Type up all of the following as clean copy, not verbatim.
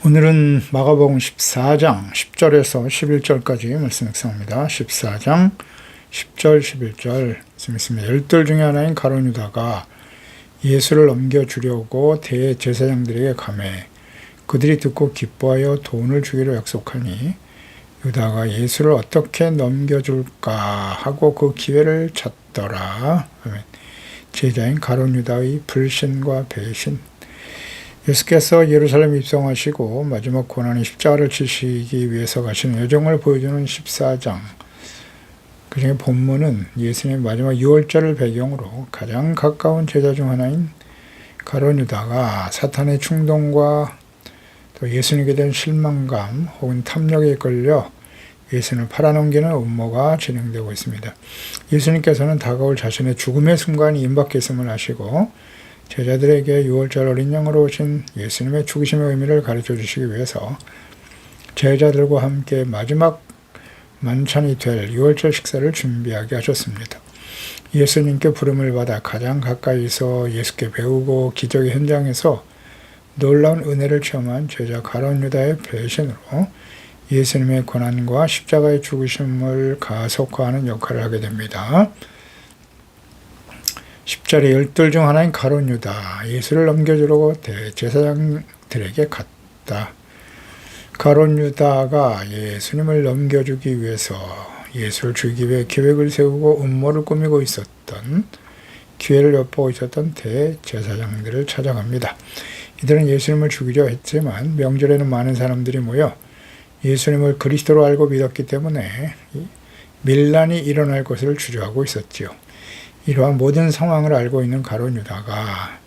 오늘은 마가복음 14장 10절에서 11절까지 말씀 묵상합니다. 14장 10절 11절 말씀 있습니다. 열둘 중에 하나인 가룟 유다가 예수를 넘겨주려고 대제사장들에게 가매 그들이 듣고 기뻐하여 돈을 주기로 약속하니 유다가 예수를 어떻게 넘겨줄까 하고 그 기회를 찾더라. 아멘. 제자인 가룟 유다의 불신과 배신. 예수께서 예루살렘 입성하시고 마지막 고난의 십자가를 지시기 위해서 가시는 여정을 보여주는 14장. 그중에 본문은 예수님의 마지막 유월절을 배경으로 가장 가까운 제자 중 하나인 가룟 유다가 사탄의 충동과 또 예수님에 대한 실망감 혹은 탐욕에 끌려 예수님을 팔아넘기는 음모가 진행되고 있습니다. 예수님께서는 다가올 자신의 죽음의 순간이 임박했음을 아시고 제자들에게 유월절 어린 양으로 오신 예수님의 죽으심의 의미를 가르쳐 주시기 위해서 제자들과 함께 마지막 만찬이 될 유월절 식사를 준비하게 하셨습니다. 예수님께 부름을 받아 가장 가까이서 예수께 배우고 기적의 현장에서 놀라운 은혜를 체험한 제자 가룟 유다의 배신으로 예수님의 고난과 십자가의 죽으심을 가속화하는 역할을 하게 됩니다. 10절에 열둘 중 하나인 가룟 유다, 예수를 넘겨주려고 대제사장들에게 갔다. 가룟 유다가 예수님을 넘겨주기 위해서 예수를 죽이기 위해 계획을 세우고 음모를 꾸미고 있었던, 기회를 엿보고 있었던 대제사장들을 찾아갑니다. 이들은 예수님을 죽이려 했지만 명절에는 많은 사람들이 모여 예수님을 그리스도로 알고 믿었기 때문에 밀란이 일어날 것을 주저하고 있었지요. 이러한 모든 상황을 알고 있는 가룟 유다가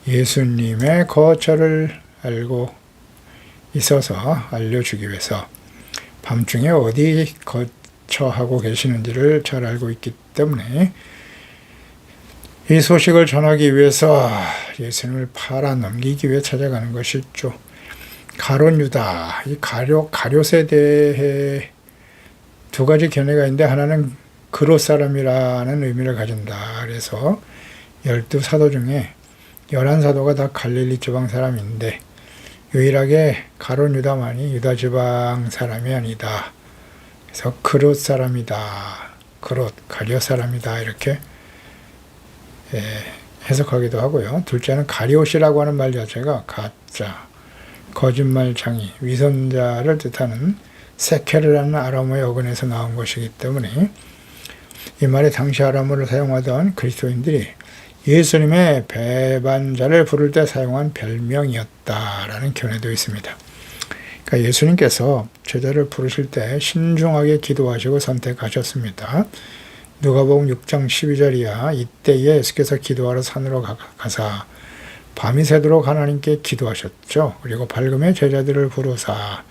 예수님의 거처를 알고 있어서 알려주기 위해서 밤중에 어디 거처하고 계시는지를 잘 알고 있기 때문에 이 소식을 전하기 위해서 예수님을 팔아넘기기 위해 찾아가는 것이죠. 가룟 유다, 이 가룟에 대해 두 가지 견해가 있는데 하나는 그롯 사람이라는 의미를 가진다. 그래서 12사도 중에 11사도가 다 갈릴리 지방 사람인데 유일하게 가룟 유다만이 유다 지방 사람이 아니다. 그래서 그롯 사람이다. 그롯, 가룟 사람이다. 이렇게 해석하기도 하고요. 둘째는 가룟이라고 하는 말 자체가 가짜, 거짓말장이, 위선자를 뜻하는 세케르라는 아람어의 어근에서 나온 것이기 때문에 이 말이 당시 아람어를 사용하던 그리스도인들이 예수님의 배반자를 부를 때 사용한 별명이었다라는 견해도 있습니다. 그러니까 예수님께서 제자를 부르실 때 신중하게 기도하시고 선택하셨습니다. 누가복음 6장 12절이야 이때에 예수께서 기도하러 산으로 가사 밤이 새도록 하나님께 기도하셨죠. 그리고 밝음에 제자들을 부르사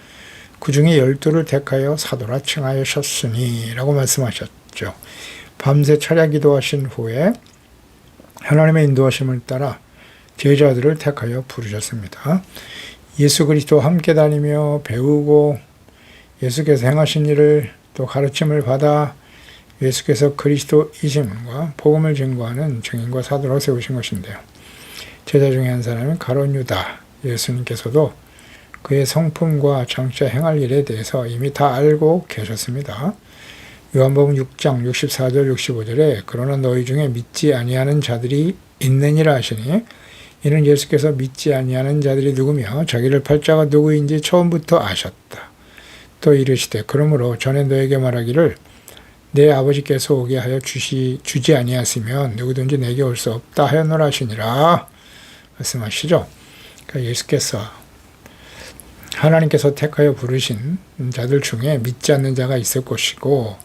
그 중에 12를 택하여 사도라 칭하셨으니 라고 말씀하셨죠. 밤새 차려 기도하신 후에 하나님의 인도하심을 따라 제자들을 택하여 부르셨습니다. 예수 그리스도와 함께 다니며 배우고 예수께서 행하신 일을 또 가르침을 받아 예수께서 그리스도이심과 복음을 증거하는 증인과 사도로 세우신 것인데요. 제자 중에 한 사람은 가룟 유다, 예수님께서도 그의 성품과 장차 행할 일에 대해서 이미 다 알고 계셨습니다. 요한복음 6장 64절 65절에 그러나 너희 중에 믿지 아니하는 자들이 있느니라 하시니 이는 예수께서 믿지 아니하는 자들이 누구며 자기를 팔 자가 누구인지 처음부터 아셨다. 또 이르시되 그러므로 전에 너에게 말하기를 내 아버지께서 오게 하여 주지 아니하시면 누구든지 내게 올 수 없다 하였노라 하시니라 말씀하시죠. 그러니까 예수께서 하나님께서 택하여 부르신 자들 중에 믿지 않는 자가 있을 것이고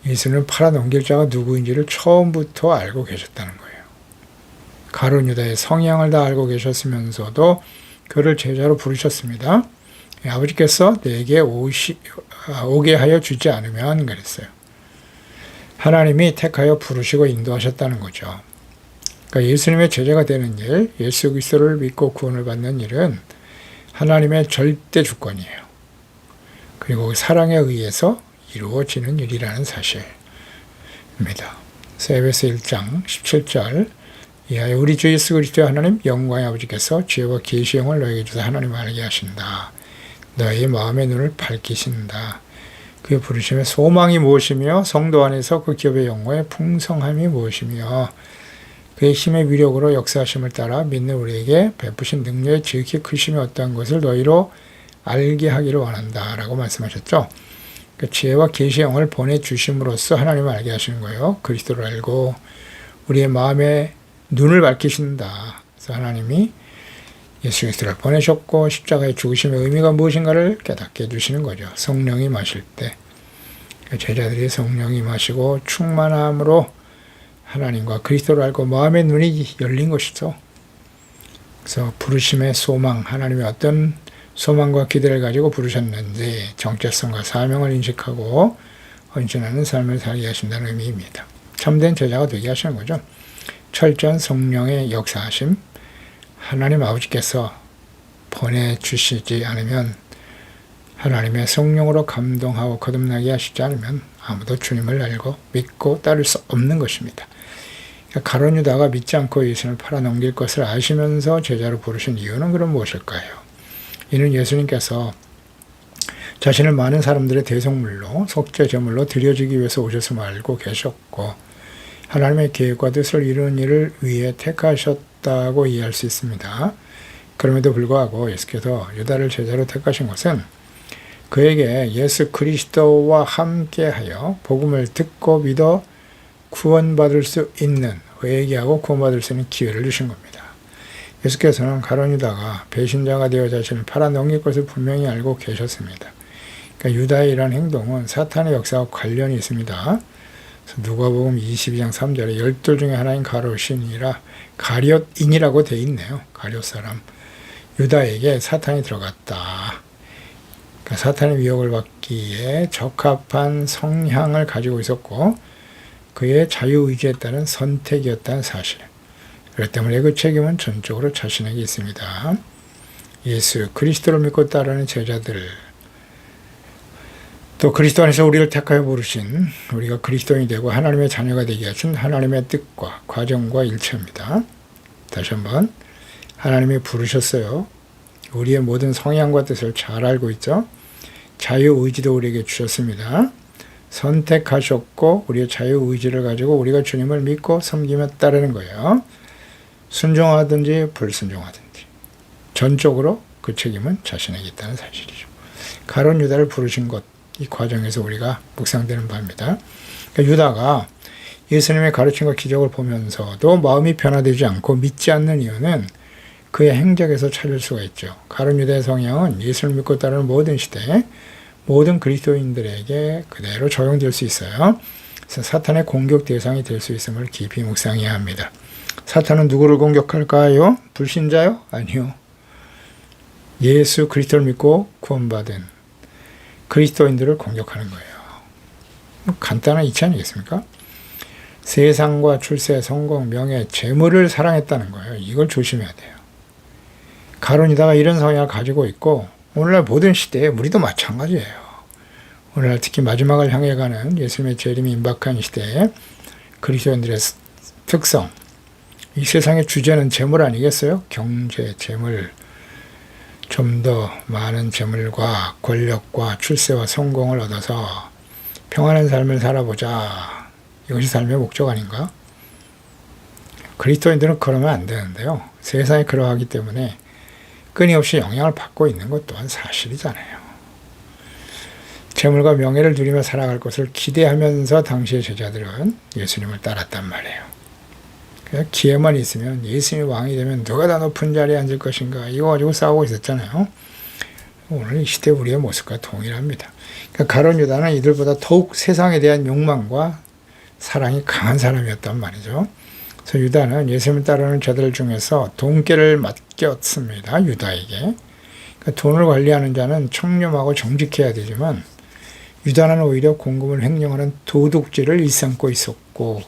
예수님을 팔아넘길 자가 누구인지를 처음부터 알고 계셨다는 거예요. 가룟 유다의 성향을 다 알고 계셨으면서도 그를 제자로 부르셨습니다. 아버지께서 내게 오게 하여 주지 않으면 그랬어요. 하나님이 택하여 부르시고 인도하셨다는 거죠. 그러니까 예수님의 제자가 되는 일, 예수 그리스도를 믿고 구원을 받는 일은 하나님의 절대 주권이에요. 그리고 사랑에 의해서 이루어지는 일이라는 사실입니다. 에베소 1장 17절 이하여 우리 주 예수 그리스도의 하나님 영광의 아버지께서 지혜와 계시의 영을 너에게 주사 하나님 알게 하신다. 너의 마음의 눈을 밝히신다. 그의 부르심의 소망이 무엇이며 성도 안에서 그 기업의 영광의 풍성함이 무엇이며 그의 힘의 위력으로 역사하심을 따라 믿는 우리에게 베푸신 능력의 지극히 크심이 어떠한 것을 너희로 알게 하기를 원한다 라고 말씀하셨죠. 그 지혜와 계시의 영을 보내주심으로써 하나님을 알게 하시는 거예요. 그리스도를 알고 우리의 마음의 눈을 밝히신다. 그래서 하나님이 예수 그리스도를 보내셨고 십자가의 죽으심의 의미가 무엇인가를 깨닫게 해주시는 거죠. 성령이 마실 때 제자들이 성령이 마시고 충만함으로 하나님과 그리스도를 알고 마음의 눈이 열린 것이죠. 그래서 부르심의 소망, 하나님의 어떤 소망과 기대를 가지고 부르셨는지 정체성과 사명을 인식하고 헌신하는 삶을 살게 하신다는 의미입니다. 참된 제자가 되게 하시는 거죠. 철저한 성령의 역사하심, 하나님 아버지께서 보내주시지 않으면 하나님의 성령으로 감동하고 거듭나게 하시지 않으면 아무도 주님을 알고 믿고 따를 수 없는 것입니다. 가룟 유다가 믿지 않고 예수님을 팔아넘길 것을 아시면서 제자로 부르신 이유는 그럼 무엇일까요? 이는 예수님께서 자신을 많은 사람들의 대속물로 속죄 제물로 드려지기 위해서 오셨음을 알고 계셨고 하나님의 계획과 뜻을 이루는 일을 위해 택하셨다고 이해할 수 있습니다. 그럼에도 불구하고 예수께서 유다를 제자로 택하신 것은 그에게 예수 그리스도와 함께하여 복음을 듣고 믿어 구원받을 수 있는, 회개하고 구원받을 수 있는 기회를 주신 겁니다. 예수께서는 가룟 유다가 배신자가 되어 자신을 팔아넘길 것을 분명히 알고 계셨습니다. 그러니까 유다의 이러한 행동은 사탄의 역사와 관련이 있습니다. 누가복음 22장 3절에 12 중에 하나인 가룟이라 가룟인이라고 되어 있네요. 가룟 사람. 유다에게 사탄이 들어갔다. 그러니까 사탄의 미혹을 받기에 적합한 성향을 가지고 있었고 그의 자유의지에 따른 선택이었다는 사실. 그렇기 때문에 그 책임은 전적으로 자신에게 있습니다. 예수 그리스도를 믿고 따르는 제자들, 또 그리스도 안에서 우리를 택하여 부르신, 우리가 그리스도인이 되고 하나님의 자녀가 되게 하신 하나님의 뜻과 과정과 일체입니다. 다시 한번 하나님이 부르셨어요. 우리의 모든 성향과 뜻을 잘 알고 있죠. 자유의지도 우리에게 주셨습니다. 선택하셨고 우리의 자유의지를 가지고 우리가 주님을 믿고 섬기며 따르는 거예요. 순종하든지 불순종하든지 전적으로 그 책임은 자신에게 있다는 사실이죠. 가룟 유다를 부르신 것, 이 과정에서 우리가 묵상되는 바입니다. 그러니까 유다가 예수님의 가르침과 기적을 보면서도 마음이 변화되지 않고 믿지 않는 이유는 그의 행적에서 찾을 수가 있죠. 가룟 유다의 성향은 예수를 믿고 따르는 모든 시대에 모든 그리스도인들에게 그대로 적용될 수 있어요. 그래서 사탄의 공격 대상이 될 수 있음을 깊이 묵상해야 합니다. 사탄은 누구를 공격할까요? 불신자요? 아니요. 예수 그리스도를 믿고 구원받은 그리스도인들을 공격하는 거예요. 간단한 이치 아니겠습니까? 세상과 출세, 성공, 명예, 재물을 사랑했다는 거예요. 이걸 조심해야 돼요. 가룟 유다가 이런 성향을 가지고 있고 오늘날 모든 시대에 우리도 마찬가지예요. 오늘날 특히 마지막을 향해 가는 예수님의 재림이 임박한 시대에 그리스도인들의 특성, 이 세상의 주제는 재물 아니겠어요? 경제, 재물, 좀 더 많은 재물과 권력과 출세와 성공을 얻어서 평안한 삶을 살아보자. 이것이 삶의 목적 아닌가? 그리스도인들은 그러면 안 되는데요. 세상이 그러하기 때문에 끊임없이 영향을 받고 있는 것 또한 사실이잖아요. 재물과 명예를 누리며 살아갈 것을 기대하면서 당시의 제자들은 예수님을 따랐단 말이에요. 그냥 기회만 있으면 예수님이 왕이 되면 누가 더 높은 자리에 앉을 것인가 이거 가지고 싸우고 있었잖아요. 오늘 이 시대 우리의 모습과 동일합니다. 그러니까 가룟 유다는 이들보다 더욱 세상에 대한 욕망과 사랑이 강한 사람이었단 말이죠. 그래서 유다는 예수님을 따르는 자들 중에서 돈깨를 맡겼습니다. 유다에게. 그러니까 돈을 관리하는 자는 청렴하고 정직해야 되지만 유다는 오히려 공금을 횡령하는 도둑질을 일삼고 있었고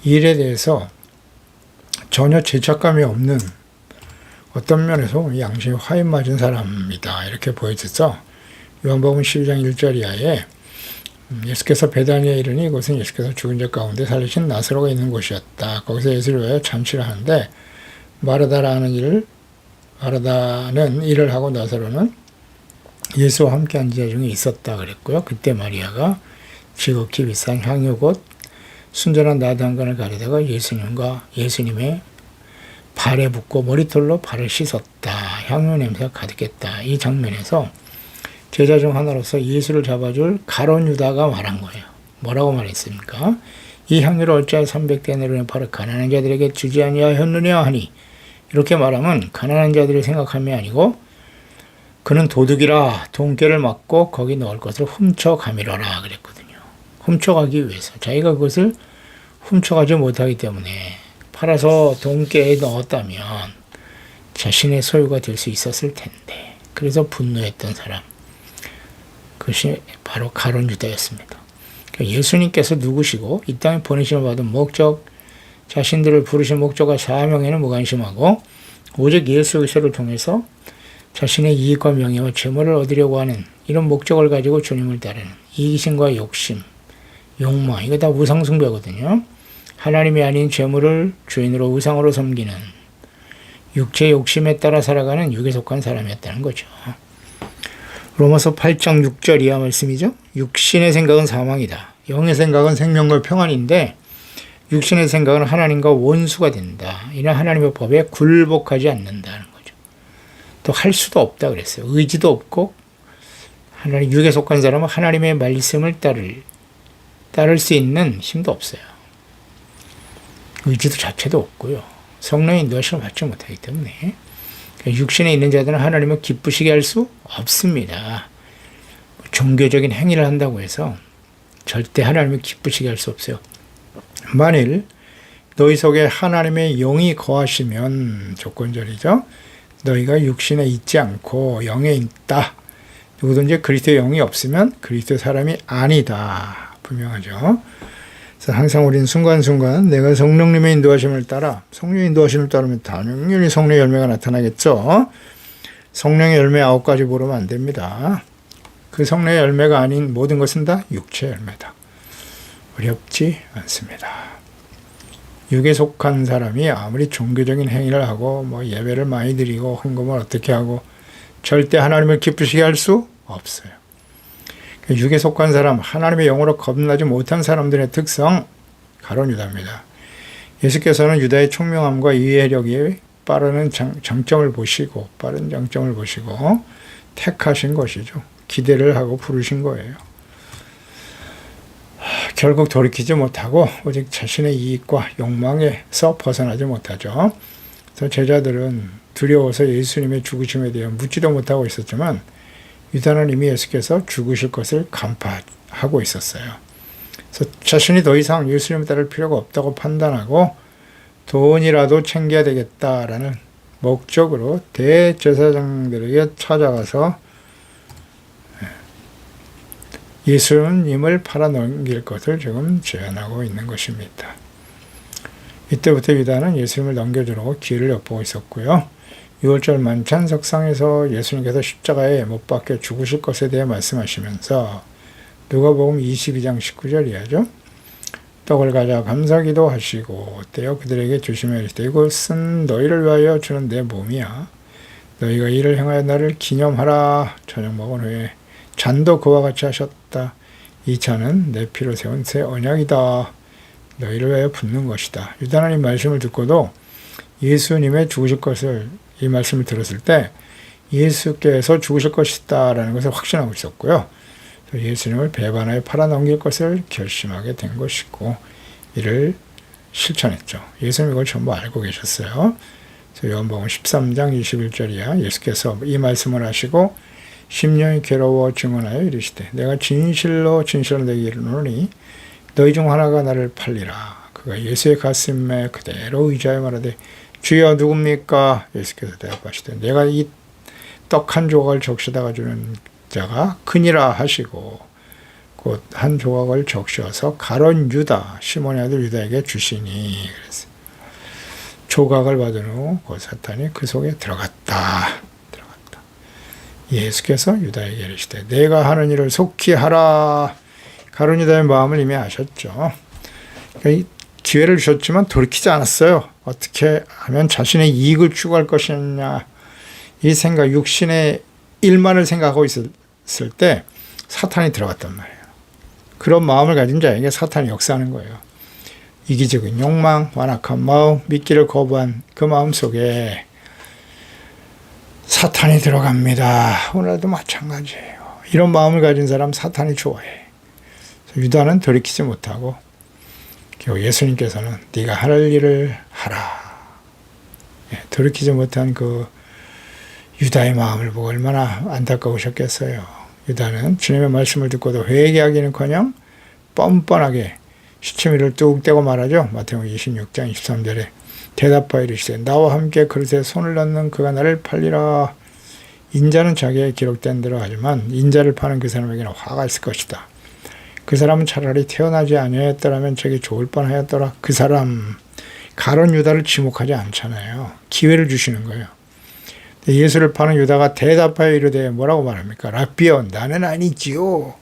일에 대해서 전혀 죄책감이 없는 어떤 면에서 양심이 화인 맞은 사람이다 이렇게 보여졌죠. 요한복음 12장 1절 이하에 예수께서 베다니에 이르니 이곳은 예수께서 죽은 자 가운데 살리신 나사로가 있는 곳이었다. 거기서 예수를 위하여 잔치를 하는데 마르다는 일을 하고 나사로는 예수와 함께 앉은 자 중에 있었다 그랬고요. 그때 마리아가 지극히 비싼 향유 곧 순전한 나드 한 간을 가져다가 예수님의 발에 붓고 머리털로 발을 씻었다. 향유 냄새가 가득했다. 이 장면에서 제자 중 하나로서 예수를 잡아줄 가룟 유다가 말한 거예요. 뭐라고 말했습니까? 이 향유를 어찌하여 300데나리온에 팔아 가난한 자들에게 주지 아니하였느냐 하니, 이렇게 말하면 가난한 자들의 생각함이 아니고 그는 도둑이라 돈깨를 맞고 거기 넣을 것을 훔쳐가미러라 그랬거든요. 훔쳐가기 위해서 자기가 그것을 훔쳐가지 못하기 때문에 팔아서 돈깨에 넣었다면 자신의 소유가 될 수 있었을 텐데, 그래서 분노했던 사람, 그것이 바로 가룟 유다였습니다. 예수님께서 누구시고 이 땅에 보내심을 받은 목적, 자신들을 부르신 목적과 사명에는 무관심하고 오직 예수 그리스도를 통해서 자신의 이익과 명예와 재물을 얻으려고 하는 이런 목적을 가지고 주님을 따르는 이기심과 욕심, 욕망, 이거 다 우상숭배거든요. 하나님이 아닌 재물을 주인으로 우상으로 섬기는 육체의 욕심에 따라 살아가는 육에 속한 사람이었다는 거죠. 로마서 8장 6절 이하 말씀이죠. 육신의 생각은 사망이다. 영의 생각은 생명과 평안인데 육신의 생각은 하나님과 원수가 된다. 이는 하나님의 법에 굴복하지 않는다는 거죠. 또 할 수도 없다 그랬어요. 의지도 없고, 하나님 육에 속한 사람은 하나님의 말씀을 따를 수 있는 힘도 없어요. 의지도 자체도 없고요. 성령의 인도하심을 받지 못하기 때문에 육신에 있는 자들은 하나님을 기쁘시게 할 수 없습니다. 종교적인 행위를 한다고 해서 절대 하나님을 기쁘시게 할 수 없어요. 만일 너희 속에 하나님의 영이 거하시면, 조건절이죠. 너희가 육신에 있지 않고 영에 있다. 누구든지 그리스도의 영이 없으면 그리스도의 사람이 아니다. 분명하죠. 그래서 항상 우리는 순간순간 내가 성령님의 인도하심을 따라, 성령의 인도하심을 따르면 당연히 성령의 열매가 나타나겠죠. 성령의 열매 9가지 모르면 안 됩니다. 그 성령의 열매가 아닌 모든 것은 다 육체의 열매다. 어렵지 않습니다. 육에 속한 사람이 아무리 종교적인 행위를 하고 예배를 많이 드리고 헌금을 어떻게 하고 절대 하나님을 기쁘시게 할 수 없어요. 육에 속한 사람, 하나님의 영으로 겁나지 못한 사람들의 특성, 가룟 유다입니다. 예수께서는 유다의 총명함과 이해력이 빠른 장점을 보시고 택하신 것이죠. 기대를 하고 부르신 거예요. 결국 돌이키지 못하고 오직 자신의 이익과 욕망에서 벗어나지 못하죠. 그래서 제자들은 두려워서 예수님의 죽으심에 대해 묻지도 못하고 있었지만 유다는 이미 예수께서 죽으실 것을 간파하고 있었어요. 그래서 자신이 더 이상 예수님을 따를 필요가 없다고 판단하고 돈이라도 챙겨야 되겠다라는 목적으로 대제사장들에게 찾아가서 예수님을 팔아넘길 것을 지금 제안하고 있는 것입니다. 이때부터 유다는 예수님을 넘겨주려고 기회를 엿보고 있었고요. 6월절 만찬 석상에서 예수님께서 십자가에 못 박혀 죽으실 것에 대해 말씀하시면서 누가복음 22장 19절 이하죠. 떡을 가져 감사기도 하시고 떼어 그들에게 주시며 이르시되 이것은 너희를 위하여 주는 내 몸이야. 너희가 이를 행하여 나를 기념하라. 저녁 먹은 후에 잔도 그와 같이 하셨다. 이 잔은 내 피로 세운 새 언약이다. 너희를 위하여 붓는 것이다. 유다는 이 말씀을 듣고도 예수님의 죽으실 것을, 이 말씀을 들었을 때 예수께서 죽으실 것이다라는 것을 확신하고 있었고요. 예수님을 배반하여 팔아넘길 것을 결심하게 된 것이고 이를 실천했죠. 예수님 이걸 전부 알고 계셨어요. 요한복음 13장 21절 이하 예수께서 이 말씀을 하시고 심령이 괴로워 증언하여 이르시되 내가 진실로 내게 이르노니 너희 중 하나가 나를 팔리라. 그가 예수의 가슴에 그대로 의지하여 말하되 주여 누굽니까? 예수께서 대답하시되 내가 이 떡 한 조각을 적셔다가 주는 자가 크니라 하시고 곧 한 조각을 적셔서 가룟 유다 시몬의 아들 유다에게 주시니 그랬어요. 조각을 받은 후 그 사탄이 그 속에 들어갔다. 예수께서 유다에게 이르시되 내가 하는 일을 속히 하라. 가룟 유다의 마음을 이미 아셨죠. 그러니까 이 기회를 주셨지만 돌이키지 않았어요. 어떻게 하면 자신의 이익을 추구할 것이냐, 이 생각, 육신의 일만을 생각하고 있을 때 사탄이 들어갔단 말이에요. 그런 마음을 가진 자에게 사탄이 역사하는 거예요. 이기적인 욕망, 완악한 마음, 믿기를 거부한 그 마음 속에 사탄이 들어갑니다. 오늘도 마찬가지예요. 이런 마음을 가진 사람 사탄이 좋아해. 유다는 돌이키지 못하고 결국 예수님께서는 네가 할 일을 하라. 돌이키지 못한 그 유다의 마음을 보고 얼마나 안타까우셨겠어요. 유다는 주님의 말씀을 듣고도 회개하기는커녕 뻔뻔하게 시치미를 뚝 떼고 말하죠. 마태복음 26장 23절에 대답하여 이르시되 나와 함께 그릇에 손을 넣는 그가 나를 팔리라. 인자는 자기의 기록된 대로 하지만 인자를 파는 그 사람에게는 화가 있을 것이다. 그 사람은 차라리 태어나지 아니하였더라면 저게 좋을 뻔하였더라. 그 사람 가룟 유다를 지목하지 않잖아요. 기회를 주시는 거예요. 예수를 파는 유다가 대답하여 이르되 뭐라고 말합니까? 랍비여 나는 아니지요.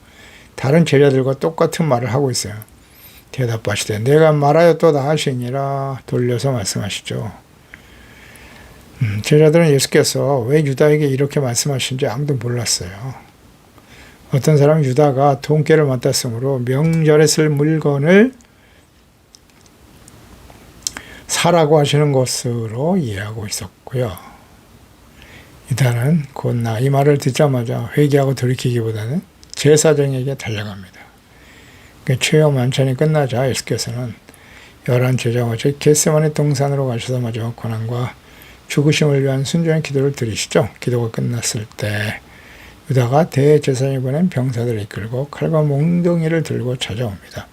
다른 제자들과 똑같은 말을 하고 있어요. 대답하시되 내가 말하였도다 하시니라. 돌려서 말씀하시죠. 제자들은 예수께서 왜 유다에게 이렇게 말씀하신지 아무도 몰랐어요. 어떤 사람은 유다가 돈깨를 맡았으므로 명절에 쓸 물건을 사라고 하시는 것으로 이해하고 있었고요. 유다는 곧 나 이 말을 듣자마자 회개하고 돌이키기보다는 제사장에게 달려갑니다. 최후 만찬이 끝나자 예수께서는 11 제자와 즉 겟세마네 동산으로 가셔서 마지막 고난과 죽으심을 위한 순종의 기도를 드리시죠. 기도가 끝났을 때 유다가 대제사장이 보낸 병사들을 이끌고 칼과 몽둥이를 들고 찾아옵니다.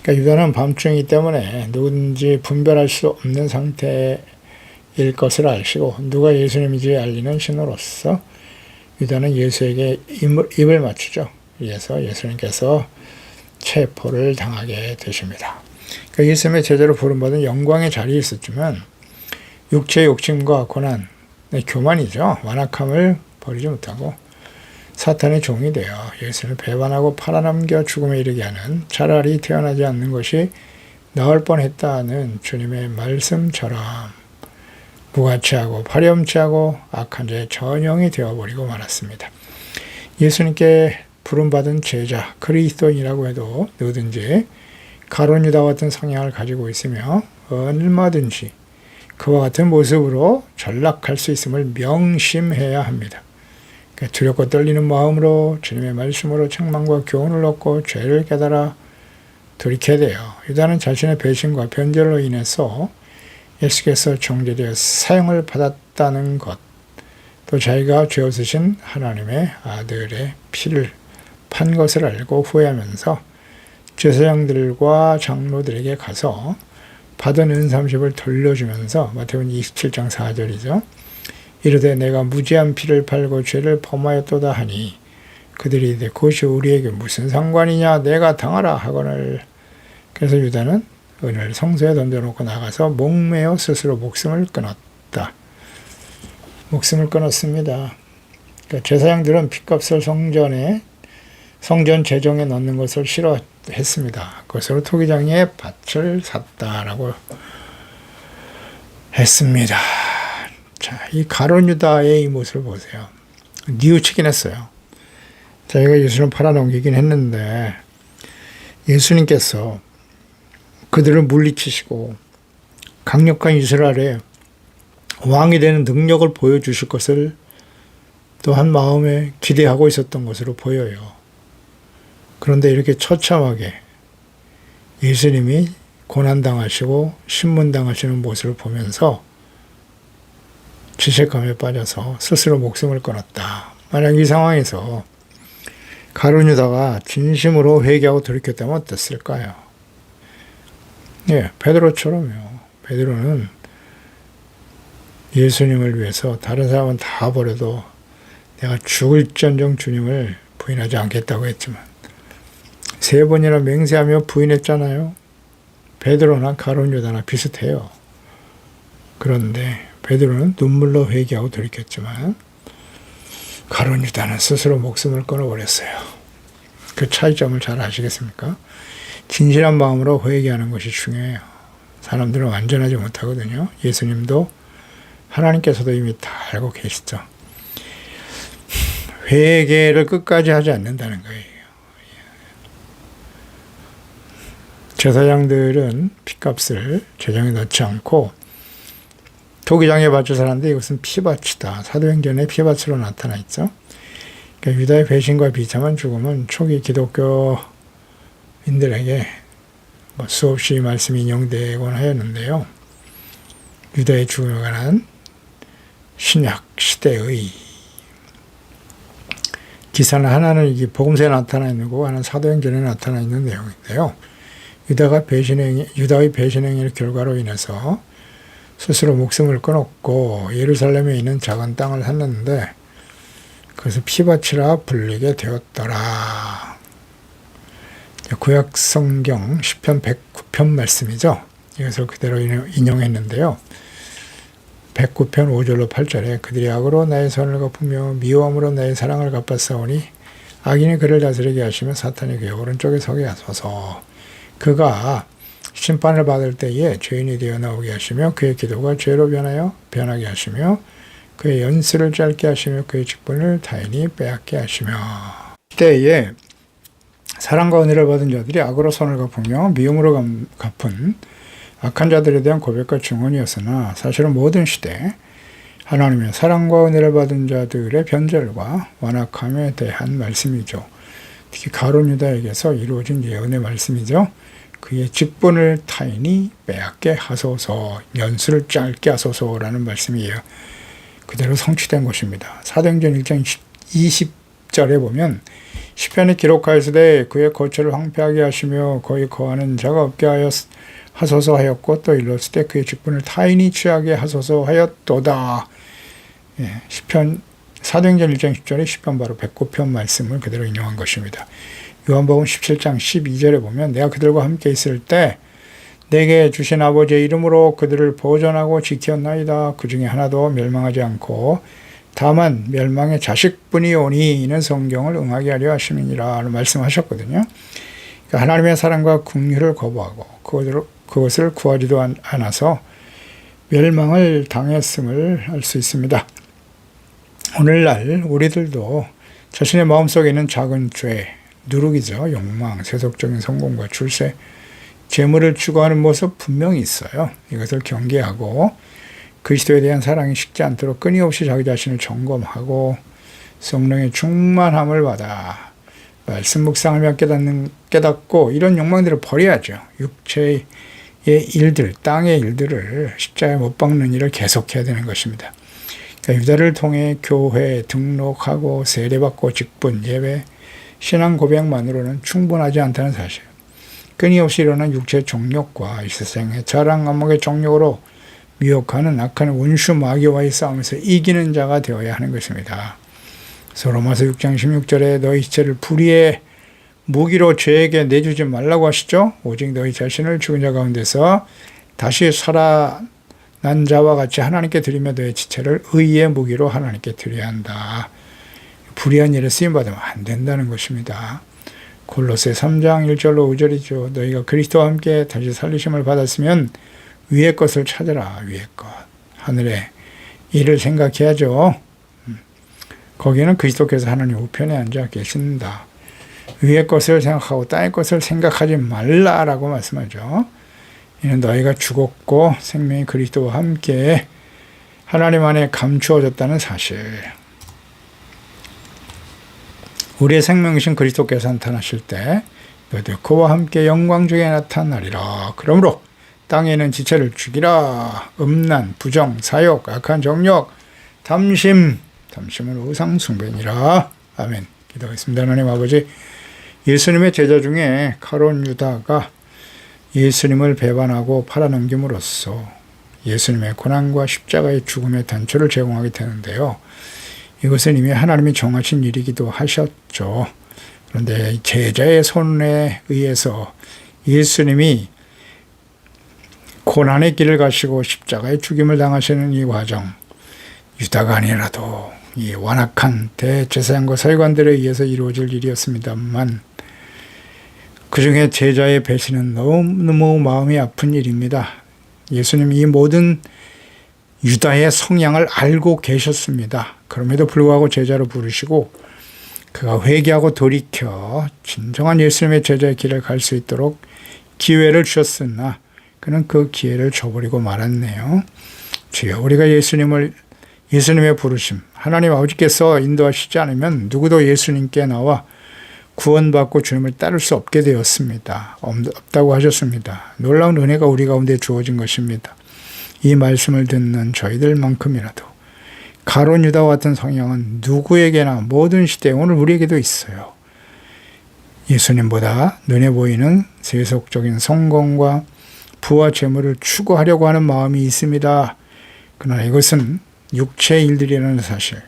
그러니까 유다는 밤중이기 때문에 누군지 분별할 수 없는 상태일 것을 아시고 누가 예수님인지 알리는 신호로서 유다는 예수에게 입을 맞추죠. 그래서 예수님께서 체포를 당하게 되십니다. 그러니까 예수님의 제자로 부름받은 영광의 자리에 있었지만 육체의 욕심과 고난, 교만이죠. 완악함을 버리지 못하고 사탄의 종이 되어 예수를 배반하고 팔아넘겨 죽음에 이르게 하는 차라리 태어나지 않는 것이 나을 뻔했다는 주님의 말씀처럼 무가치하고 파렴치하고 악한 자의 전형이 되어버리고 말았습니다. 예수님께 부름받은 제자, 그리스도인이라고 해도 누구든지 가룟 유다와 같은 성향을 가지고 있으며 얼마든지 그와 같은 모습으로 전락할 수 있음을 명심해야 합니다. 두렵고 떨리는 마음으로 주님의 말씀으로 책망과 교훈을 얻고 죄를 깨달아 돌이켜야 돼요. 유다는 자신의 배신과 변절로 인해서 예수께서 정죄되어 사형을 받았다는 것, 또 자기가 죄 없으신 하나님의 아들의 피를 판 것을 알고 후회하면서 제사장들과 장로들에게 가서 받은 은삼십을 돌려주면서 마태복음 27장 4절이죠. 이르되 내가 무죄한 피를 팔고 죄를 범하였도다 하니 그들이 이르되 그것이 우리에게 무슨 상관이냐 내가 당하라 하거늘. 그래서 유다는 은을 성소에 던져놓고 나가서 목매어 스스로 목숨을 끊었다. 목숨을 끊었습니다. 그러니까 제사장들은 핏값을 성전 재정에 넣는 것을 싫어했습니다. 그것으로 토기장에 밭을 샀다라고 했습니다. 자, 이 가룟 유다의 이 모습을 보세요. 뉘우치긴 했어요. 자기가 예수를 팔아넘기긴 했는데 예수님께서 그들을 물리치시고 강력한 이스라엘에 왕이 되는 능력을 보여주실 것을 또한 마음에 기대하고 있었던 것으로 보여요. 그런데 이렇게 처참하게 예수님이 고난당하시고 신문당하시는 모습을 보면서 지식감에 빠져서 스스로 목숨을 끊었다. 만약 이 상황에서 가룟 유다가 진심으로 회개하고 돌이켰다면 어땠을까요? 예, 베드로처럼요. 베드로는 예수님을 위해서 다른 사람은 다 버려도 내가 죽을지언정 주님을 부인하지 않겠다고 했지만 3번이나 맹세하며 부인했잖아요. 베드로나 가룟 유다나 비슷해요. 그런데 베드로는 눈물로 회개하고 돌이켰지만 가룟 유다는 스스로 목숨을 끊어버렸어요. 그 차이점을 잘 아시겠습니까? 진실한 마음으로 회개하는 것이 중요해요. 사람들은 완전하지 못하거든요. 예수님도 하나님께서도 이미 다 알고 계시죠. 회개를 끝까지 하지 않는다는 거예요. 제사장들은 핏값을 제정에 넣지 않고 토기장에 바쳐 살았는데 이것은 피바치다. 사도행전에 피바치로 나타나 있죠. 그러니까 유다의 배신과 비참한 죽음은 초기 기독교인들에게 수없이 말씀이 인용되곤 하였는데요. 유다의 죽음에 관한 신약 시대의 기사는 하나는 이 복음서에 나타나 있는 거고 하나는 사도행전에 나타나 있는 내용인데요. 유다의 배신행위의 결과로 인해서 스스로 목숨을 끊었고 예루살렘에 있는 작은 땅을 샀는데 그래서 피바치라 불리게 되었더라. 구약 성경 시편 109편 말씀이죠. 이것을 그대로 인용했는데요. 109편 5절로 8절에 그들이 악으로 나의 선을 갚으며 미워함으로 나의 사랑을 갚았사오니 악인이 그를 다스리게 하시며 사탄이 그의 오른쪽에 서게 하소서. 그가 심판을 받을 때에 죄인이 되어 나오게 하시며 그의 기도가 죄로 변하게 하시며 그의 연수를 짧게 하시며 그의 직분을 타인이 빼앗게 하시며 때에 사랑과 은혜를 받은 자들이 악으로 선을 갚으며 미움으로 갚은 악한 자들에 대한 고백과 증언이었으나 사실은 모든 시대 하나님의 사랑과 은혜를 받은 자들의 변절과 완악함에 대한 말씀이죠. 특히 가룟 유다에게서 이루어진 예언의 말씀이죠. 그의 직분을 타인이 빼앗게 하소서, 연수를 짧게 하소서라는 말씀이에요. 그대로 성취된 것입니다. 사도행전 1장 20절에 보면 시편이 기록하였으되 그의 거처를 황폐하게 하시며 거기 거하는 자가 없게 하소서 하였고 또 일렀으되 그의 직분을 타인이 취하게 하소서 하였도다. 시편 사도행전 1장 10절에 시편 바로 109편 말씀을 그대로 인용한 것입니다. 요한복음 17장 12절에 보면 내가 그들과 함께 있을 때 내게 주신 아버지의 이름으로 그들을 보존하고 지켰나이다. 그 중에 하나도 멸망하지 않고 다만 멸망의 자식뿐이 오니 이는 성경을 응하게 하려 하심이니라 말씀하셨거든요. 그러니까 하나님의 사랑과 긍휼을 거부하고 그것을 구하지도 않아서 멸망을 당했음을 알 수 있습니다. 오늘날 우리들도 자신의 마음속에 있는 작은 죄, 누룩이죠. 욕망, 세속적인 성공과 출세, 재물을 추구하는 모습 분명히 있어요. 이것을 경계하고 그리스도에 대한 사랑이 식지 않도록 끊임없이 자기 자신을 점검하고 성령의 충만함을 받아 말씀 묵상하며 깨닫고 이런 욕망들을 버려야죠. 육체의 일들, 땅의 일들을 십자가에 못 박는 일을 계속해야 되는 것입니다. 그러니까 유다를 통해 교회에 등록하고 세례받고 직분, 예배, 신앙 고백만으로는 충분하지 않다는 사실. 끊임없이 일어난 육체의 정욕과 이 세상의 자랑, 안목의 정욕으로 미혹하는 악한 원수 마귀와의 싸움에서 이기는 자가 되어야 하는 것입니다. 로마서 6장 16절에 너희 지체를 불의의 무기로 죄에게 내주지 말라고 하시죠. 오직 너희 자신을 죽은 자 가운데서 다시 살아난 자와 같이 하나님께 드리며 너희 지체를 의의 무기로 하나님께 드려야 한다. 불의한 일에 쓰임받으면 안 된다는 것입니다. 골로새 3장 1절로 5절이죠. 너희가 그리스도와 함께 다시 살리심을 받았으면 위의 것을 찾으라. 위의 것. 하늘의 일을 생각해야죠. 거기는 그리스도께서 하나님 우편에 앉아 계신다. 위의 것을 생각하고 땅의 것을 생각하지 말라라고 말씀하죠. 이는 너희가 죽었고 생명이 그리스도와 함께 하나님 안에 감추어졌다는 사실. 우리의 생명이신 그리스도께서 나타나실 때 너희도 그와 함께 영광 중에 나타나리라. 그러므로 땅에는 지체를 죽이라. 음란, 부정, 사욕, 악한 정욕, 담심은 우상 숭배니라. 아멘. 기도하겠습니다. 하나님 아버지, 예수님의 제자 중에 가룟 유다가 예수님을 배반하고 팔아넘김으로써 예수님의 고난과 십자가의 죽음의 단초를 제공하게 되는데요. 이것은 이미 하나님이 정하신 일이기도 하셨죠. 그런데 제자의 손에 의해서 예수님이 고난의 길을 가시고 십자가의 죽임을 당하시는 이 과정, 유다가 아니라도 이 완악한 대제사장과 서기관들에 의해서 이루어질 일이었습니다만 그 중에 제자의 배신은 너무너무 마음이 아픈 일입니다. 예수님이 이 모든 유다의 성향을 알고 계셨습니다. 그럼에도 불구하고 제자로 부르시고 그가 회개하고 돌이켜 진정한 예수님의 제자의 길을 갈 수 있도록 기회를 주셨으나 그는 그 기회를 줘버리고 말았네요. 주여, 우리가 예수님의 부르심, 하나님 아버지께서 인도하시지 않으면 누구도 예수님께 나와 구원받고 주님을 따를 수 없게 되었습니다. 없다고 하셨습니다. 놀라운 은혜가 우리 가운데 주어진 것입니다. 이 말씀을 듣는 저희들만큼이라도 가룟 유다와 같은 성향은 누구에게나 모든 시대에 오늘 우리에게도 있어요. 예수님보다 눈에 보이는 세속적인 성공과 부와 재물을 추구하려고 하는 마음이 있습니다. 그러나 이것은 육체의 일들이라는 사실,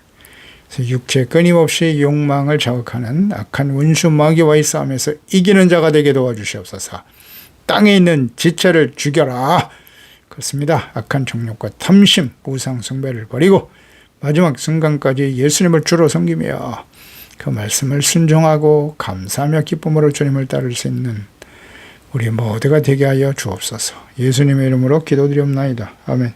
그래서 육체의 끊임없이 욕망을 자극하는 악한 원수 마귀와의 싸움에서 이기는 자가 되게 도와주시옵소서. 땅에 있는 지체를 죽여라. 그렇습니다. 악한 정욕과 탐심, 우상 숭배를 버리고 마지막 순간까지 예수님을 주로 섬기며 그 말씀을 순종하고 감사하며 기쁨으로 주님을 따를 수 있는 우리 모두가 되게 하여 주옵소서. 예수님의 이름으로 기도드리옵나이다. 아멘.